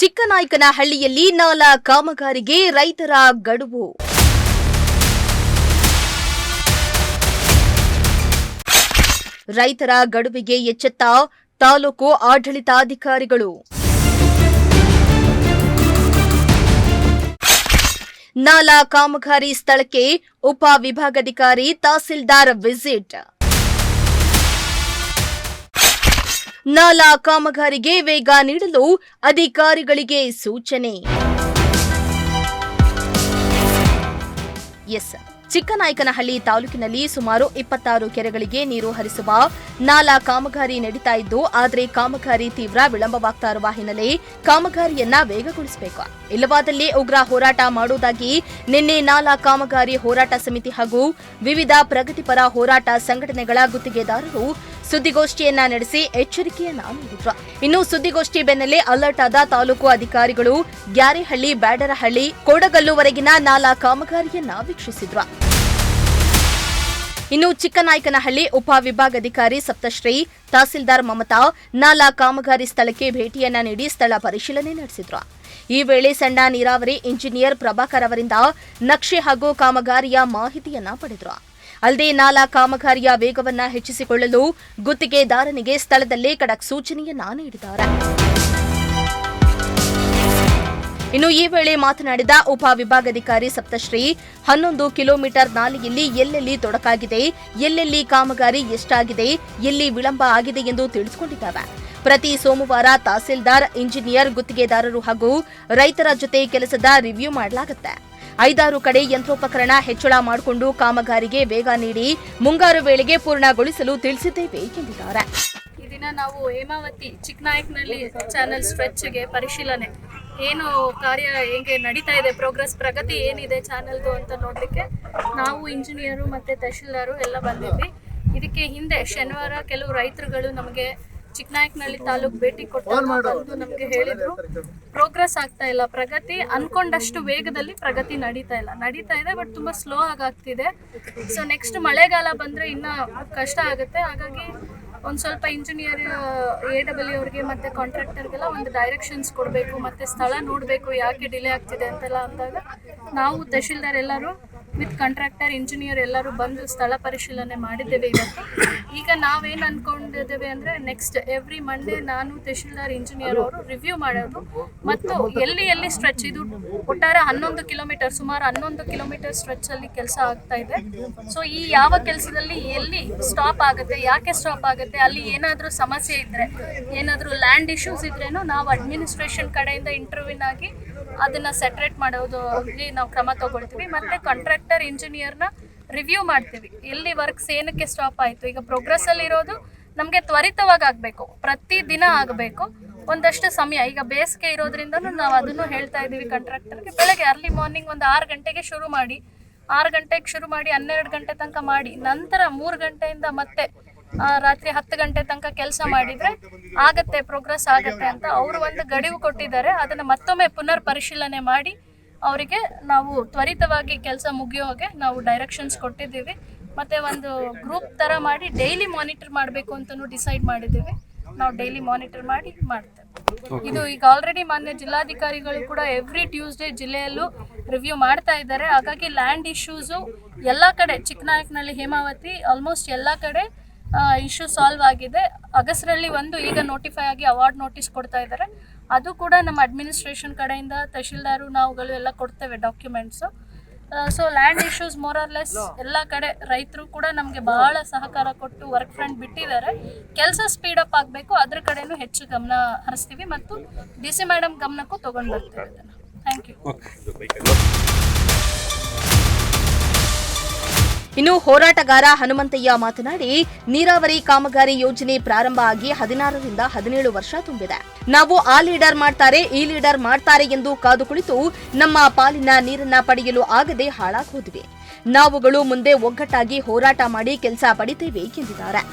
ಚಿಕ್ಕನಾಯಕನಹಳ್ಳಿಯಲ್ಲಿ ನಾಲಾ ಕಾಮಗಾರಿಗೆ ರೈತರ ಗಡುವು. ರೈತರ ಗಡುವಿಗೆ ಎಚ್ಚೆತ್ತ ತಾಲೂಕು ಆಡಳಿತಾಧಿಕಾರಿಗಳು. ನಾಲಾ ಕಾಮಗಾರಿ ಸ್ಥಳಕ್ಕೆ ಉಪ ವಿಭಾಗಾಧಿಕಾರಿ ತಹಸೀಲ್ದಾರ್ ವಿಸಿಟ್. ನಾಲಾ ಕಾಮಗಾರಿಗೆ ವೇಗ ನೀಡಲು ಅಧಿಕಾರಿಗಳಿಗೆ ಸೂಚನೆ. ಚಿಕ್ಕನಾಯಕನಹಳ್ಳಿ ತಾಲೂಕಿನಲ್ಲಿ ಸುಮಾರು 26 ಕೆರೆಗಳಿಗೆ ನೀರು ಹರಿಸುವ ನಾಲಾ ಕಾಮಗಾರಿ ನಡೀತಾ ಇದ್ದು, ಆದರೆ ಕಾಮಗಾರಿ ತೀವ್ರ ವಿಳಂಬವಾಗ್ತಾ ಇರುವ ಹಿನ್ನೆಲೆ ಕಾಮಗಾರಿಯನ್ನ ವೇಗಗೊಳಿಸಬೇಕು. ಇಲ್ಲವಾದಲ್ಲಿ ಉಗ್ರ ಹೋರಾಟ ಮಾಡುವುದಾಗಿ ನಿನ್ನೆ ನಾಲಾ ಕಾಮಗಾರಿ ಹೋರಾಟ ಸಮಿತಿ ಹಾಗೂ ವಿವಿಧ ಪ್ರಗತಿಪರ ಹೋರಾಟ ಸಂಘಟನೆಗಳ ಗುತ್ತಿಗೆದಾರರು ಸುದ್ದಿಗೋಷ್ಠಿಯನ್ನ ನಡೆಸಿ ಎಚ್ಚರಿಕೆಯನ್ನ ನೀಡಿದ್ರು. ಇನ್ನು ಸುದ್ದಿಗೋಷ್ಠಿ ಬೆನ್ನಲ್ಲೇ ಅಲರ್ಟ್ ಆದ ತಾಲೂಕು ಅಧಿಕಾರಿಗಳು ಗ್ಯಾರೇಹಳ್ಳಿ, ಬ್ಯಾಡರಹಳ್ಳಿ, ಕೋಡಗಲ್ಲುವರೆಗಿನ ನಾಲಾ ಕಾಮಗಾರಿಯನ್ನ ವೀಕ್ಷಿಸಿದ್ರು. ಇನ್ನು ಚಿಕ್ಕನಾಯಕನಹಳ್ಳಿ ಉಪ ವಿಭಾಗಾಧಿಕಾರಿ ಸಪ್ತಶ್ರೀ, ತಹಸೀಲ್ದಾರ್ ಮಮತಾ ನಾಲಾ ಕಾಮಗಾರಿ ಸ್ಥಳಕ್ಕೆ ಭೇಟಿಯನ್ನ ನೀಡಿ ಸ್ಥಳ ಪರಿಶೀಲನೆ ನಡೆಸಿದ್ರು. ಈ ವೇಳೆ ಸಣ್ಣ ನೀರಾವರಿ ಇಂಜಿನಿಯರ್ ಪ್ರಭಾಕರ್ ಅವರಿಂದ ನಕ್ಷೆ ಹಾಗೂ ಕಾಮಗಾರಿಯ ಮಾಹಿತಿಯನ್ನ ಪಡೆದರು. ಅಲ್ಲದೆ ನಾಲಾ ಕಾಮಗಾರಿಯ ವೇಗವನ್ನ ಹೆಚ್ಚಿಸಿಕೊಳ್ಳಲು ಗುತ್ತಿಗೆದಾರನಿಗೆ ಸ್ಥಳದಲ್ಲೇ ಖಡಕ್ ಸೂಚನೆಯನ್ನ ನೀಡಿದ್ದಾರೆ. ಇನ್ನು ಈ ವೇಳೆ ಮಾತನಾಡಿದ ಉಪ ವಿಭಾಗಾಧಿಕಾರಿ ಸಪ್ತಶ್ರೀ, 11 ಕಿಲೋಮೀಟರ್ ನಾಲೆಯಲ್ಲಿ ಎಲ್ಲೆಲ್ಲಿ ತೊಡಕಾಗಿದೆ, ಎಲ್ಲೆಲ್ಲಿ ಕಾಮಗಾರಿ ಎಷ್ಟಾಗಿದೆ, ಎಲ್ಲಿ ವಿಳಂಬ ಆಗಿದೆ ಎಂದು ತಿಳಿಸಿಕೊಂಡಿದ್ದಾರೆ. ಪ್ರತಿ ಸೋಮವಾರ ತಹಸೀಲ್ದಾರ್, ಇಂಜಿನಿಯರ್, ಗುತ್ತಿಗೆದಾರರು ಹಾಗೂ ರೈತರ ಜೊತೆ ಕೆಲಸದ ರಿವ್ಯೂ ಮಾಡಲಾಗುತ್ತೆ. 5-6 ಕಡೆ ಯಂತ್ರೋಪಕರಣ ಹೆಚ್ಚಳ ಮಾಡಿಕೊಂಡು ಕಾಮಗಾರಿಗೆ ವೇಗ ನೀಡಿ ಮುಂಗಾರು ವೇಳೆಗೆ ಪೂರ್ಣಗೊಳಿಸಲು ತಿಳಿಸಿದ್ದೇವೆ ಎಂದಿದ್ದಾರೆ. ಈ ದಿನ ನಾವು ಹೇಮಾವತಿ ಚಿಕ್ಕನಾಯಕನಹಳ್ಳಿ ಚಾನೆಲ್ ಸ್ಟ್ರೆಚ್ಗೆ ಪರಿಶೀಲನೆ ಏನು ಕಾರ್ಯ ಹೇಗೆ ನಡೀತಾ ಇದೆ, ಪ್ರಗತಿ ಏನಿದೆ ಚಾನೆಲ್ದು ಅಂತ ನೋಡಲಿಕ್ಕೆ ನಾವು ಇಂಜಿನಿಯರು ಮತ್ತು ತಹಶೀಲ್ದಾರು ಎಲ್ಲ ಬಂದಿದ್ವಿ. ಇದಕ್ಕೆ ಹಿಂದೆ ಶನಿವಾರ ಕೆಲವು ರೈತರುಗಳು ನಮಗೆ ಚಿಕ್ಕನಾಯಕನಹಳ್ಳಿ ತಾಲೂಕು ಭೇಟಿ ಕೊಟ್ಟು ನಮಗೆ ಹೇಳಿದ್ರು, ಪ್ರೋಗ್ರೆಸ್ ಆಗ್ತಾ ಇಲ್ಲ, ಪ್ರಗತಿ ಅನ್ಕೊಂಡಷ್ಟು ವೇಗದಲ್ಲಿ ಪ್ರಗತಿ ನಡೀತಾ ಇದೆ ಬಟ್ ತುಂಬ ಸ್ಲೋ ಆಗ್ತಿದೆ. ಸೊ ನೆಕ್ಸ್ಟ್ ಮಳೆಗಾಲ ಬಂದರೆ ಇನ್ನೂ ಕಷ್ಟ ಆಗುತ್ತೆ. ಹಾಗಾಗಿ ಒಂದು ಸ್ವಲ್ಪ ಇಂಜಿನಿಯರ್ AW ಅವ್ರಿಗೆ ಮತ್ತು ಕಾಂಟ್ರಾಕ್ಟರ್ಗೆಲ್ಲ ಒಂದು ಡೈರೆಕ್ಷನ್ಸ್ ಕೊಡಬೇಕು ಮತ್ತು ಸ್ಥಳ ನೋಡಬೇಕು ಯಾಕೆ ಡಿಲೇ ಆಗ್ತಿದೆ ಅಂತೆಲ್ಲ ಅಂದಾಗ ನಾವು ತಹಶೀಲ್ದಾರ್ ಎಲ್ಲರೂ ವಿತ್ ಕಾಂಟ್ರಾಕ್ಟರ್, ಇಂಜಿನಿಯರ್ ಎಲ್ಲರೂ ಬಂದು ಸ್ಥಳ ಪರಿಶೀಲನೆ ಮಾಡಿದ್ದೇವೆ ಇವತ್ತು. ಈಗ ನಾವೇನು ಅಂದ್ಕೊಂಡಿದ್ದೇವೆ ಅಂದರೆ ನೆಕ್ಸ್ಟ್ ಎವ್ರಿ ಮಂಡೇ ನಾನು ತಹಶೀಲ್ದಾರ್, ಇಂಜಿನಿಯರ್ ಅವರು ರಿವ್ಯೂ ಮಾಡೋದು ಮತ್ತು ಎಲ್ಲಿ ಸ್ಟ್ರೆಚ್ ಇದು ಒಟ್ಟಾರೆ 11 ಕಿಲೋಮೀಟರ್, ಸುಮಾರು 11 ಕಿಲೋಮೀಟರ್ ಸ್ಟ್ರೆಚ್ಚಲ್ಲಿ ಕೆಲಸ ಆಗ್ತಾ ಇದೆ. ಸೊ ಈ ಯಾವ ಕೆಲಸದಲ್ಲಿ ಎಲ್ಲಿ ಸ್ಟಾಪ್ ಆಗುತ್ತೆ, ಯಾಕೆ ಸ್ಟಾಪ್ ಆಗುತ್ತೆ, ಅಲ್ಲಿ ಏನಾದರೂ ಸಮಸ್ಯೆ ಇದ್ದರೆ, ಏನಾದರೂ ಲ್ಯಾಂಡ್ ಇಶ್ಯೂಸ್ ಇದ್ರೇನು ನಾವು ಅಡ್ಮಿನಿಸ್ಟ್ರೇಷನ್ ಕಡೆಯಿಂದ ಇಂಟರ್ವ್ಯೂನ್ ಆಗಿ ಅದನ್ನು ಸೆಟ್ರೇಟ್ ಮಾಡೋದು ನಾವು ಕ್ರಮ ತಗೊಳ್ತೀವಿ. ಮತ್ತು ಕಾಂಟ್ರಾಕ್ಟರ್, ಇಂಜಿನಿಯರ್ನ ರಿವ್ಯೂ ಮಾಡ್ತೀವಿ, ಎಲ್ಲಿ ವರ್ಕ್ಸ್ ಏನಕ್ಕೆ ಸ್ಟಾಪ್ ಆಯಿತು. ಈಗ ಪ್ರೋಗ್ರೆಸ್ಸಲ್ಲಿರೋದು ನಮಗೆ ತ್ವರಿತವಾಗಿ ಆಗಬೇಕು, ಪ್ರತಿದಿನ ಆಗಬೇಕು, ಒಂದಷ್ಟು ಸಮಯ. ಈಗ ಬೇಸಿಗೆ ಇರೋದ್ರಿಂದ ನಾವು ಅದನ್ನು ಹೇಳ್ತಾ ಇದ್ದೀವಿ ಕಾಂಟ್ರಾಕ್ಟರ್ಗೆ, ಬೆಳಗ್ಗೆ ಅರ್ಲಿ ಮಾರ್ನಿಂಗ್ ಒಂದು 6 ಗಂಟೆಗೆ ಶುರು ಮಾಡಿ 12 ಗಂಟೆ ತನಕ ಮಾಡಿ, ನಂತರ 3 ಗಂಟೆಯಿಂದ ಮತ್ತೆ ರಾತ್ರಿ 10 ಗಂಟೆ ತನಕ ಕೆಲಸ ಮಾಡಿದರೆ ಆಗತ್ತೆ, ಪ್ರೋಗ್ರೆಸ್ ಆಗತ್ತೆ ಅಂತ ಅವರು ಒಂದು ಗಡುವು ಕೊಟ್ಟಿದ್ದಾರೆ. ಅದನ್ನು ಮತ್ತೊಮ್ಮೆ ಪುನರ್ ಪರಿಶೀಲನೆ ಮಾಡಿ ಅವರಿಗೆ ನಾವು ತ್ವರಿತವಾಗಿ ಕೆಲಸ ಮುಗಿಯೋ ಹಾಗೆ ನಾವು ಡೈರೆಕ್ಷನ್ಸ್ ಕೊಟ್ಟಿದ್ದೀವಿ. ಮತ್ತು ಒಂದು ಗ್ರೂಪ್ ಥರ ಮಾಡಿ ಡೈಲಿ ಮಾನಿಟರ್ ಮಾಡಬೇಕು ಅಂತಲೂ ಡಿಸೈಡ್ ಮಾಡಿದ್ದೀವಿ. ನಾವು ಡೈಲಿ ಮಾನಿಟರ್ ಮಾಡ್ತೇವೆ. ಇದು ಈಗ ಆಲ್ರೆಡಿ ಮಾನ್ಯ ಜಿಲ್ಲಾಧಿಕಾರಿಗಳು ಕೂಡ ಎವ್ರಿ ಟ್ಯೂಸ್ಡೇ ಜಿಲ್ಲೆಯಲ್ಲೂ ರಿವ್ಯೂ ಮಾಡ್ತಾ ಇದ್ದಾರೆ. ಹಾಗಾಗಿ ಲ್ಯಾಂಡ್ ಇಶ್ಯೂಸು ಎಲ್ಲ ಕಡೆ, ಚಿಕ್ಕನಾಯಕನಹಳ್ಳಿ, ಹೇಮಾವತಿ ಆಲ್ಮೋಸ್ಟ್ ಎಲ್ಲ ಕಡೆ ಇಶ್ಯೂ ಸಾಲ್ವ್ ಆಗಿದೆ. ಅಗಸ್ರಲ್ಲಿ ಒಂದು ಈಗ ನೋಟಿಫೈ ಆಗಿ ಅವಾರ್ಡ್ ನೋಟಿಸ್ ಕೊಡ್ತಾ ಇದ್ದಾರೆ. ಅದು ಕೂಡ ನಮ್ಮ ಅಡ್ಮಿನಿಸ್ಟ್ರೇಷನ್ ಕಡೆಯಿಂದ ತಹಶೀಲ್ದಾರು ನಾವುಗಳು ಎಲ್ಲ ಕೊಡ್ತೇವೆ documents. So land issues more or less ಎಲ್ಲ ಕಡೆ ರೈತರು ಕೂಡ ನಮಗೆ ಬಹಳ ಸಹಕಾರ ಕೊಟ್ಟು ವರ್ಕ್ ಫ್ರಂಟ್ ಬಿಟ್ಟಿದ್ದಾರೆ. ಕೆಲಸ ಸ್ಪೀಡಪ್ ಆಗಬೇಕು, ಅದ್ರ ಕಡೆನೂ ಹೆಚ್ಚು ಗಮನ ಹರಿಸ್ತೀವಿ ಮತ್ತು DC ಮೇಡಮ್ ಗಮನಕ್ಕೂ ತೊಗೊಂಡು ಬರ್ತೀವಿ ಇದನ್ನು. Thank you. ಇನ್ನು ಹೋರಾಟಗಾರ ಹನುಮಂತಯ್ಯ ಮಾತನಾಡಿ, ನೀರಾವರಿ ಕಾಮಗಾರಿ ಯೋಜನೆ ಪ್ರಾರಂಭ ಆಗಿ 16ರಿಂದ 17 ವರ್ಷ ತುಂಬಿದೆ. ನಾವು ಆ ಲೀಡರ್ ಮಾಡ್ತಾರೆ, ಈ ಲೀಡರ್ ಮಾಡ್ತಾರೆ ಎಂದು ಕಾದು ಕುಳಿತು ನಮ್ಮ ಪಾಲಿನ ನೀರನ್ನ ಪಡೆಯಲು ಆಗದೆ ಹಾಳಾಗಿ ಹೋದ್ವಿ. ನಾವುಗಳು ಮುಂದೆ ಒಗ್ಗಟ್ಟಾಗಿ ಹೋರಾಟ ಮಾಡಿ ಕೆಲಸ ಪಡಿತೇವೆ ಎಂದಿದ್ದಾರೆ.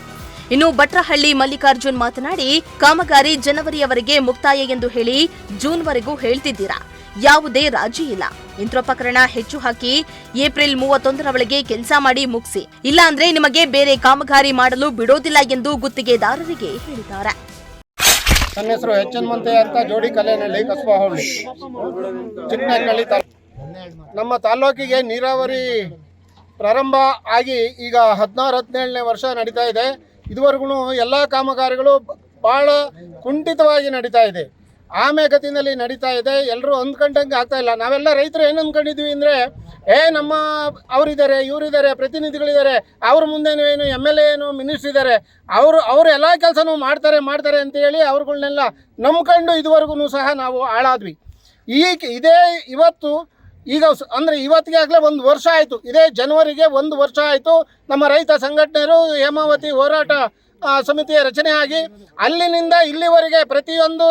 ಇನ್ನು ಭಟ್ರಹಳ್ಳಿ ಮಲ್ಲಿಕಾರ್ಜುನ್ ಮಾತನಾಡಿ, ಕಾಮಗಾರಿ ಜನವರಿಯವರೆಗೆ ಮುಕ್ತಾಯ ಎಂದು ಹೇಳಿ ಜೂನ್ವರೆಗೂ ಹೇಳ್ತಿದ್ದೀರಾ, ಯಾವುದೇ ರಾಜಿ ಇಲ್ಲ. ಯಂತ್ರೋಪಕರಣ ಹೆಚ್ಚು ಹಾಕಿ ಏಪ್ರಿಲ್ 31ರ ಒಳಗೆ ಕೆಲಸ ಮಾಡಿ ಮುಗಿಸಿ, ಇಲ್ಲಾಂದ್ರೆ ನಿಮಗೆ ಬೇರೆ ಕಾಮಗಾರಿ ಮಾಡಲು ಬಿಡೋದಿಲ್ಲ ಎಂದು ಗುತ್ತಿಗೆದಾರರಿಗೆ ಹೇಳಿದ್ದಾರೆ. ನನ್ನ ಹೆಸರು ಎಚ್ ಎನ್ ಮಂತೆ ಅಂತ, ಜೋಡಿ ಕಲ್ಯಾಣಹಳ್ಳಿ, ಕಸ್ಬಾ ಹೋಬಳಿ, ಚಿಕ್ಕನಾಯಕನಹಳ್ಳಿ ತಾಲೂಕು. ನಮ್ಮ ತಾಲೂಕಿಗೆ ನೀರಾವರಿ ಪ್ರಾರಂಭ ಆಗಿ ಈಗ 16-17ನೇ ವರ್ಷ ನಡೀತಾ ಇದೆ. ಇದುವರೆಗೂ ಎಲ್ಲ ಕಾಮಗಾರಿಗಳು ಭಾಳ ಕುಂಠಿತವಾಗಿ ನಡೀತಾ ಇದೆ, ಆಮೆಗತಿನಲ್ಲಿ ನಡೀತಾ ಇದೆ. ಎಲ್ಲರೂ ಅಂದ್ಕೊಂಡಂಗೆ ಆಗ್ತಾ ಇಲ್ಲ. ನಾವೆಲ್ಲ ರೈತರು ಏನು ಅಂದ್ಕೊಂಡಿದ್ವಿ ಅಂದರೆ, ನಮ್ಮ ಅವರಿದ್ದಾರೆ, ಇವರಿದ್ದಾರೆ, ಪ್ರತಿನಿಧಿಗಳಿದ್ದಾರೆ, ಅವ್ರ ಮುಂದೆನೂ ಏನು MLA ಏನು ಮಿನಿಸ್ಟ್ರ್ ಇದ್ದಾರೆ, ಅವರು ಎಲ್ಲ ಕೆಲಸನೂ ಮಾಡ್ತಾರೆ ಅಂತೇಳಿ ಅವ್ರುಗಳನ್ನೆಲ್ಲ ನಂಬ್ಕೊಂಡು ಇದುವರೆಗೂ ಸಹ ನಾವು ಹಾಳಾದ್ವಿ. ಈಗ ಅಂದರೆ ಇವತ್ತಿಗೆ ಆಗಲೇ 1 ವರ್ಷ ಆಯಿತು. ಇದೇ ಜನವರಿಗೆ 1 ವರ್ಷ ಆಯಿತು ನಮ್ಮ ರೈತ ಸಂಘಟನೆಯರು ಹೇಮಾವತಿ ಹೋರಾಟ ಸಮಿತಿಯ ರಚನೆ ಆಗಿ ಅಲ್ಲಿನಿಂದ ಇಲ್ಲಿವರೆಗೆ ಪ್ರತಿಯೊಂದು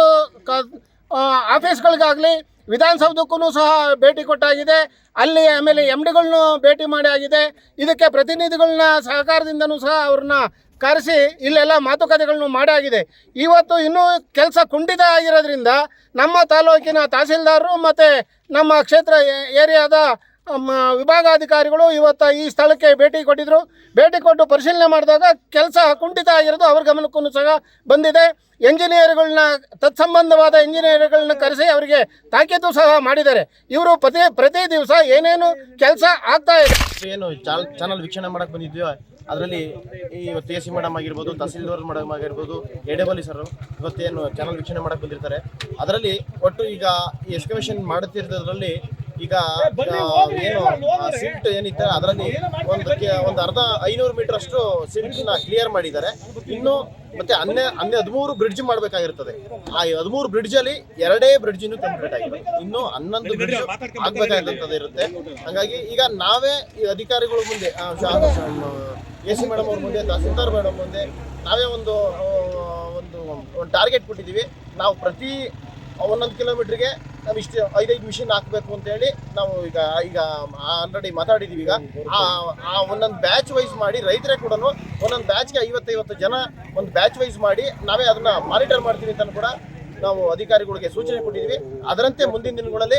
ಆಫೀಸ್ಗಳಿಗಾಗಲಿ ವಿಧಾನಸೌಧಕ್ಕೂ ಸಹ ಭೇಟಿ ಕೊಟ್ಟಾಗಿದೆ. ಅಲ್ಲಿ ಆಮೇಲೆ MDಗಳನ್ನೂ ಭೇಟಿ ಮಾಡಿ ಆಗಿದೆ. ಇದಕ್ಕೆ ಪ್ರತಿನಿಧಿಗಳನ್ನ ಸಹಕಾರದಿಂದನೂ ಸಹ ಅವ್ರನ್ನ ಕರೆಸಿ ಇಲ್ಲೆಲ್ಲ ಮಾತುಕತೆಗಳನ್ನು ಮಾಡಾಗಿದೆ. ಇವತ್ತು ಇನ್ನೂ ಕೆಲಸ ಕುಂಠಿತ ಆಗಿರೋದ್ರಿಂದ ನಮ್ಮ ತಾಲೂಕಿನ ತಹಸೀಲ್ದಾರರು ಮತ್ತು ನಮ್ಮ ಕ್ಷೇತ್ರ ಏರಿಯಾದ ವಿಭಾಗಾಧಿಕಾರಿಗಳು ಇವತ್ತು ಈ ಸ್ಥಳಕ್ಕೆ ಭೇಟಿ ಕೊಟ್ಟಿದ್ದರು. ಭೇಟಿ ಕೊಟ್ಟು ಪರಿಶೀಲನೆ ಮಾಡಿದಾಗ ಕೆಲಸ ಕುಂಠಿತ ಆಗಿರೋದು ಅವ್ರ ಗಮನಕ್ಕೂ ಸಹ ಬಂದಿದೆ. ಎಂಜಿನಿಯರ್ಗಳನ್ನ, ತತ್ಸಂಬಂಧವಾದ ಎಂಜಿನಿಯರ್ಗಳನ್ನ ಕರೆಸಿ ಅವರಿಗೆ ತಾಕೀತು ಸಹ ಮಾಡಿದ್ದಾರೆ. ಇವರು ಪ್ರತಿ ದಿವಸ ಏನೇನು ಕೆಲಸ ಆಗ್ತಾ ಇದೆ. ಏನು ಚಾನಲ್ ವೀಕ್ಷಣೆ ಮಾಡಕ್ಕೆ ಬಂದಿದ್ವಿ, ಅದರಲ್ಲಿ ಇವತ್ತು AC ಮೇಡಮ್ ಆಗಿರ್ಬೋದು, ತಹಸೀಲ್ದಾರ್ ಮೇಡಮ್ ಆಗಿರ್ಬೋದು, ADL ಸರ್ ಇವತ್ತೇನು ಚಾನಲ್ ವೀಕ್ಷಣೆ ಮಾಡಕ್ಕೆ ಬಂದಿರ್ತಾರೆ. ಅದರಲ್ಲಿ ಒಟ್ಟು ಈಗ ಈ ಎಕ್ಸ್ಕವೇಷನ್ ಮಾಡುತ್ತಿರೋದ್ರಲ್ಲಿ ಈಗ ಏನು ಸಿಲ್ಟ್ ಏನಿತ್ತು ಅದರಲ್ಲಿ ಒಂದು ಅರ್ಧ 500 ಮೀಟರ್ ಅಷ್ಟು ಸಿಲ್ಟ್ನ ಕ್ಲಿಯರ್ ಮಾಡಿದ್ದಾರೆ. ಇನ್ನು ಮತ್ತೆ 13 ಬ್ರಿಡ್ಜ್ ಮಾಡಬೇಕಾಗಿರ್ತದೆ. ಆ 13 ಬ್ರಿಡ್ಜಲ್ಲಿ 2 ಬ್ರಿಡ್ಜಿನೂ ಕಂಪ್ಲೀಟ್ ಆಗಿದೆ. ಇನ್ನು 11 ಬ್ರಿಡ್ಜ್ ಆಗ್ಬೇಕಾದಂಥದ್ದು ಇರುತ್ತೆ. ಹಾಗಾಗಿ ಈಗ ನಾವೇ ಈ ಅಧಿಕಾರಿಗಳ ಮುಂದೆ, AC ಮೇಡಮ್ ಅವ್ರ ಮುಂದೆ, ತಹಸೀಲ್ದಾರ್ ಮೇಡಮ್ ಮುಂದೆ ನಾವೇ ಒಂದು ಟಾರ್ಗೆಟ್ ಕೊಟ್ಟಿದ್ದೀವಿ. ನಾವು ಪ್ರತಿ 1 ಕಿಲೋಮೀಟ್ರಿಗೆ ನಾವು ಇಷ್ಟು 5 ಮಿಷಿನ್ ಹಾಕಬೇಕು ಅಂತೇಳಿ ನಾವು ಈಗ ಆಲ್ರೆಡಿ ಮಾತಾಡಿದ್ದೀವಿ. ಈಗ ಆ ಒಂದೊಂದು ಬ್ಯಾಚ್ ವೈಸ್ ಮಾಡಿ ರೈತರೇ ಕೂಡ ಒಂದೊಂದು ಬ್ಯಾಚ್ಗೆ 50 ಜನ ಒಂದು ಬ್ಯಾಚ್ ವೈಸ್ ಮಾಡಿ ನಾವೇ ಅದನ್ನ ಮಾನಿಟರ್ ಮಾಡ್ತೀವಿ ಅಂತ ಕೂಡ ನಾವು ಅಧಿಕಾರಿಗಳಿಗೆ ಸೂಚನೆ ಕೊಟ್ಟಿದ್ದೀವಿ. ಅದರಂತೆ ಮುಂದಿನ ದಿನಗಳಲ್ಲಿ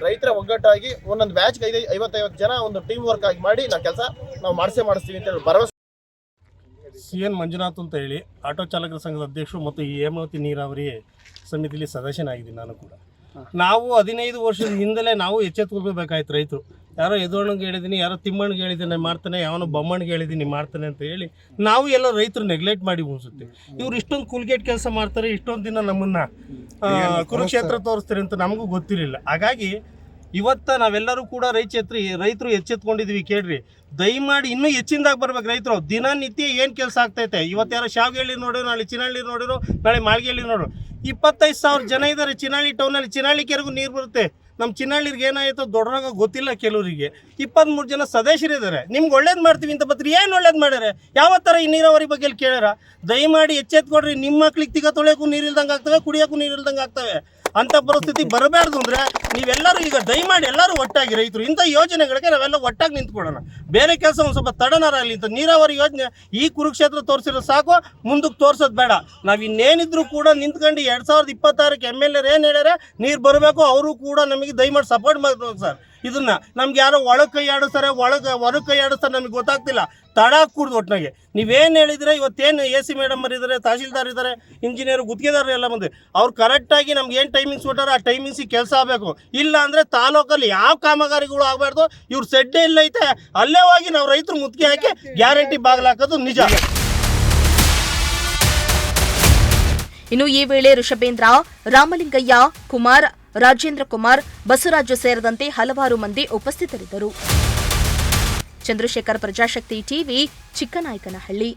ರೈತರ ಒಗ್ಗಟ್ಟಾಗಿ ಒಂದೊಂದು ಬ್ಯಾಚ್ಗೆ 50 ಜನ ಒಂದು ಟೀಮ್ ವರ್ಕ್ ಆಗಿ ಮಾಡಿ ನಾವು ಮಾಡಿಸ್ತೀವಿ ಅಂತ ಭರವಸೆ. CN ಮಂಜುನಾಥ್ ಅಂತ ಹೇಳಿ ಆಟೋ ಚಾಲಕರ ಸಂಘದ ಅಧ್ಯಕ್ಷರು ಮತ್ತು ಈ ಹೇಮಾವತಿ ನೀರಾವರಿ ಸಮಿತಿಯಲ್ಲಿ ಸದಸ್ಯನಾಗಿದ್ದೀನಿ ನಾನು ಕೂಡ. ನಾವು 15 ವರ್ಷದ ಹಿಂದಲೇ ನಾವು ಎಚ್ಚೆತ್ಕೊಳ್ಬೇಕಾಯ್ತು. ರೈತರು ಯಾರೋ ಯದುವಣ್ಣಗೆ ಹೇಳಿದ್ದೀನಿ, ಯಾರೋ ತಿಮ್ಮಣ್ಣಗೆ ಹೇಳಿದ್ದೀನಿ ಮಾಡ್ತಾನೆ, ಯಾವನೋ ಬೊಮ್ಮಣ್ಣಿಗೆ ಹೇಳಿದ್ದೀನಿ ಮಾಡ್ತಾನೆ ಅಂತ ಹೇಳಿ ನಾವು ಎಲ್ಲ ರೈತರು ನೆಗ್ಲೆಕ್ಟ್ ಮಾಡಿ ಉಳಿಸುತ್ತೆ. ಇವ್ರು ಇಷ್ಟೊಂದು ಕೂಲ್ಗೇಟ್ ಕೆಲಸ ಮಾಡ್ತಾರೆ, ಇಷ್ಟೊಂದು ದಿನ ನಮ್ಮನ್ನು ಕುರುಕ್ಷೇತ್ರ ತೋರಿಸ್ತಾರೆ ಅಂತ ನಮಗೂ ಗೊತ್ತಿರಲಿಲ್ಲ. ಹಾಗಾಗಿ ಇವತ್ತು ನಾವೆಲ್ಲರೂ ಕೂಡ ರೈತರು ಎಚ್ಚೆತ್ಕೊಂಡಿದ್ವಿ. ಕೇಳ್ರಿ, ದಯಮಾಡಿ ಇನ್ನೂ ಹೆಚ್ಚಿನದಾಗಿ ಬರ್ಬೇಕು. ರೈತರು ದಿನನಿತ್ಯ ಏನು ಕೆಲಸ ಆಗ್ತೈತೆ. ಇವತ್ತು ಯಾರೋ ಶಾವಗೇಳಿ ನೋಡಿರೋ, ನಾಳೆ ಚಿನಾಳಿ ನೋಡಿರೋ, ನಾಳೆ ಮಾಳ್ಗೇಳಿ ನೋಡಿರೋ. 25,000 ಜನ ಇದ್ದಾರೆ ಚಿನಾಳಿ ಟೌನಲ್ಲಿ. ಚಿನಾಳಿ ಕೆರೆಗೂ ನೀರು ಬರುತ್ತೆ. ನಮ್ಮ ಚಿನಾಳಿಗೆ ಏನಾಯಿತು ದೊಡ್ಡರಾಗ ಗೊತ್ತಿಲ್ಲ ಕೆಲವರಿಗೆ. 23 ಜನ ಸದಸ್ಯರಿದ್ದಾರೆ. ನಿಮ್ಗೆ ಒಳ್ಳೇದು ಮಾಡ್ತೀವಿ ಅಂತ ಬರ್ತೀರಿ, ಏನು ಒಳ್ಳೇದು ಮಾಡ್ಯಾರೆ? ಯಾವ ಥರ ಈ ನೀರಾವರಿ ಬಗ್ಗೆ ಕೇಳ್ಯಾರ? ದಯಮಾಡಿ ಎಚ್ಚೆತ್ಕೊಡ್ರಿ. ನಿಮ್ಮ ಮಕ್ಳಿಗೆ ತಿಗ ತೊಳೆಯೋಕ್ಕೂ ನೀರು ಇಲ್ದಂಗೆ ಆಗ್ತವೆ, ಕುಡಿಯೋಕ್ಕೂ ನೀರು ಇಲ್ದಂಗೆ ಆಗ್ತವೆ. ಅಂಥ ಪರಿಸ್ಥಿತಿ ಬರಬಾರ್ದು ಅಂದರೆ ನೀವೆಲ್ಲರೂ ಈಗ ದಯಮಾಡಿ ಎಲ್ಲರೂ ಒಟ್ಟಾಗಿ ರೈತರು ಇಂಥ ಯೋಜನೆಗಳಿಗೆ ನಾವೆಲ್ಲ ಒಟ್ಟಾಗಿ ನಿಂತ್ಕೊಳ್ಳೋಣ. ಬೇರೆ ಕೆಲಸ ಒಂದು ಸ್ವಲ್ಪ ತಡನಾರಾಗಲಿ ಅಂತ ನೀರಾವರಿ ಯೋಜನೆ ಈ ಕುರುಕ್ಷೇತ್ರ ತೋರಿಸಿರೋ ಸಾಕು, ಮುಂದಕ್ಕೆ ತೋರಿಸೋದು ಬೇಡ. ನಾವು ಇನ್ನೇನಿದ್ರು ಕೂಡ ನಿಂತ್ಕೊಂಡು 2026ಕ್ಕೆ MLA ಏನು ಹೇಳ್ಯಾರೆ ನೀರು ಬರಬೇಕು, ಅವರು ಕೂಡ ನಮಗೆ ದಯಮಾಡಿ ಸಪೋರ್ಟ್ ಮಾಡಬೇಕು ಸರ್. ಇದನ್ನ ನಮ್ಗೆ ಯಾರೋ ಒಳಗೆ ಕೈ ಆಡಿಸ್ತಾರೆ, ಹೊರಗೆ ಕೈ ಆಡಿಸ್ತಾರೆ, ನಮಗೆ ಗೊತ್ತಾಗ್ತಿಲ್ಲ. ತಡ ಕೂಡ್ದು ಒಟ್ಟಿನಾಗೆ ನೀವೇನು ಹೇಳಿದರೆ ಇವತ್ತೇನು AC ಮೇಡಮ್ ಇದ್ದಾರೆ, ತಹಸೀಲ್ದಾರ್ ಇದ್ದಾರೆ, ಇಂಜಿನಿಯರ್ ಗುತ್ತಿಗೆದಾರರು ಎಲ್ಲ ಬಂದು ಅವ್ರು ಕರೆಕ್ಟಾಗಿ ನಮ್ಗೆ ಏನು ಟೈಮಿಂಗ್ಸ್ ಕೊಟ್ಟಾರೆ ಆ ಟೈಮಿಂಗ್ಸಿಗೆ ಕೆಲಸ ಆಗಬೇಕು. ಇಲ್ಲ ಅಂದರೆ ತಾಲೂಕಲ್ಲಿ ಯಾವ ಕಾಮಗಾರಿಗಳು ಆಗಬಾರ್ದು. ಇವ್ರು ಸೆಡ್ಡೆ ಇಲ್ಲ ಐತೆ, ಅಲ್ಲೇ ಹೋಗಿ ನಾವು ರೈತರು ಮುತ್ತಿಗೆ ಹಾಕಿ ಗ್ಯಾರಂಟಿ ಬಾಗಿಲಾಕೋದು ನಿಜ. ಇನ್ನು ಈ ವೇಳೆ ಋಷಭೇಂದ್ರ, ರಾಮಲಿಂಗಯ್ಯ, ಕುಮಾರ್, ರಾಜೇಂದ್ರ ಕುಮಾರ್, ಬಸವರಾಜು ಸೇರಿದಂತೆ ಹಲವಾರು ಮಂದಿ ಉಪಸ್ಥಿತರಿದ್ದರು. ಚಂದ್ರಶೇಖರ್, ಪ್ರಜಾಶಕ್ತಿ ಟಿವಿ, ಚಿಕ್ಕನಾಯಕನಹಳ್ಳಿ.